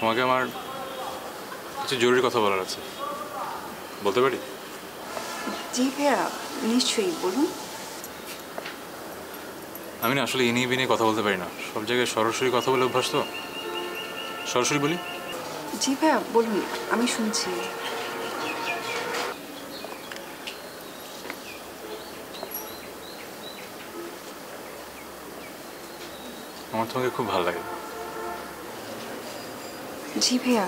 তোমাকে আমার কিছু জরুরি কথা বলার আছে, বলতে পারি? জি ভাইয়া, নিশ্চয়ই বলুন। আমি না আসলে ইনি বিনিয়ে কথা বলতে পারি না, সব জায়গায় সরাসরি কথা বলে অভ্যাস তো, সরাসরি বলি। জি ভাইয়া বলুন, আমি শুনছি। আমার তোমাকে খুব ভালো লাগে। জি ভাইয়া,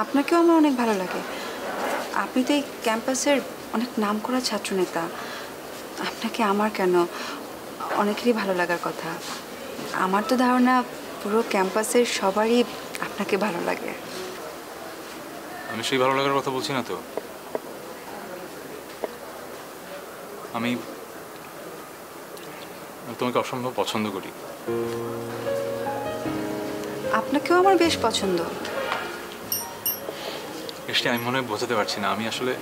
আপনাকেও আমার অনেক ভালো লাগে। আপনি তো এই ক্যাম্পাসের অনেক নামকরা ছাত্রনেতা। আপনাকে আমার কেন, অনেকেরই ভালো লাগার কথা। আমার তো ধারণা পুরো ক্যাম্পাসের সবারই আপনাকে ভালো লাগে। আমি সেই ভালো লাগার কথা বলছি না তো, আমি তোমাকে অসম্ভব পছন্দ করি। আপনাকেও আমার বেশ পছন্দ। এসে আমি মনে হয় বোঝাতে পারছি না, আমি আসলে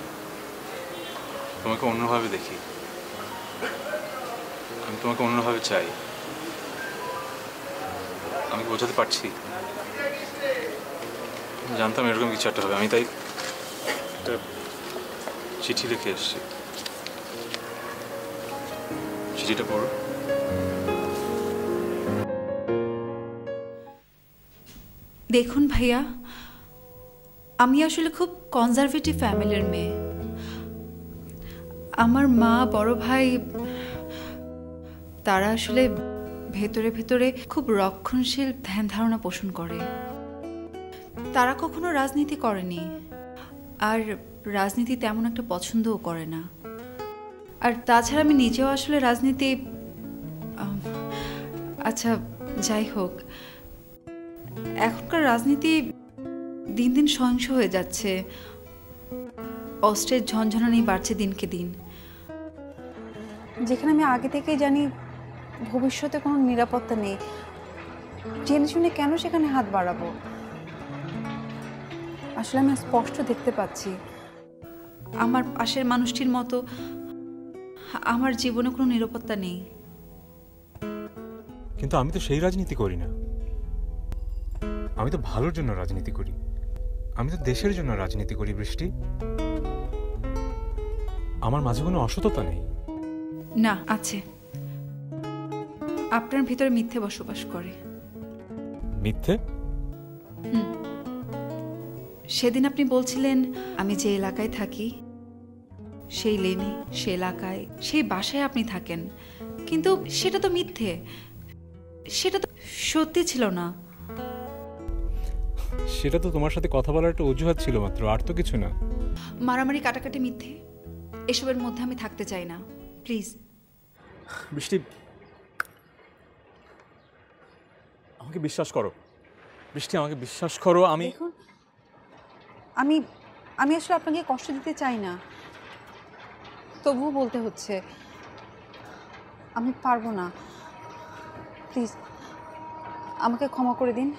তোমাকে অন্যভাবে দেখি, আমি তোমাকে অন্যভাবে চাই। আমি বোঝাতে পারছি? জানতাম এরকম কিছু একটা হবে, আমি তাই একটা চিঠি লিখে এসেছি। চিঠিটা পড়ো। দেখুন ভাইয়া, আমি আসলে খুব কনজারভেটিভ ফ্যামিলির মেয়ে। আমার মা, বড় ভাই, তারা আসলে ভেতরে ভেতরে খুব রক্ষণশীল ধ্যান ধারণা পোষণ করে। তারা কখনো রাজনীতি করেনি, আর রাজনীতি তেমন একটা পছন্দও করে না। আর তাছাড়া আমি নিজেও আসলে রাজনীতি, আচ্ছা যাই হোক, এখনকার রাজনীতি দিন দিন সহিংস হয়ে যাচ্ছে, অস্ত্রের ঝনঝনানি বাড়ছে দিনকে দিন। যেখানে আমি আগে থেকেই জানি ভবিষ্যতে কোনো নিরাপত্তা নেই, জেনে শুনে কেন সেখানে হাত বাড়াবো? আসলে আমি স্পষ্ট দেখতে পাচ্ছি আমার পাশের মানুষটির মতো আমার জীবনে কোনো নিরাপত্তা নেই। কিন্তু আমি তো সেই রাজনীতি করি না, আমি তো ভালোর জন্য রাজনীতি করি, আমি তো দেশের জন্য রাজনীতি করি। বৃষ্টি, আমার মাঝে কোনো অসততা নেই। না, আছে। আপনার ভিতরে মিথ্যে বসবাস করে। মিথ্যে? সেদিন আপনি বলছিলেন আমি যে এলাকায় থাকি সেই লেনে, সে এলাকায়, সেই বাসায় আপনি থাকেন, কিন্তু সেটা তো মিথ্যে, সেটা তো সত্যি ছিল না। সেটা তো তোমার সাথে কথা বলার একটা অজুহাত ছিল মাত্র, আর তো কিছু না। মারামারি, কাটাকাটি, মিথ্যে, এসবের মধ্যে আমি থাকতে চাই না, প্লিজ। বৃষ্টি, আমাকে বিশ্বাস করো। বৃষ্টি, আমাকে বিশ্বাস করো। দেখুন, আমি আমি আসলে আপনাকে কষ্ট দিতে চাই না, তবুও বলতে হচ্ছে, আমি পারবো না। প্লিজ আমাকে ক্ষমা করে দিন।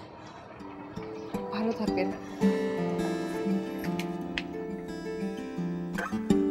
ভালো থাকবেন।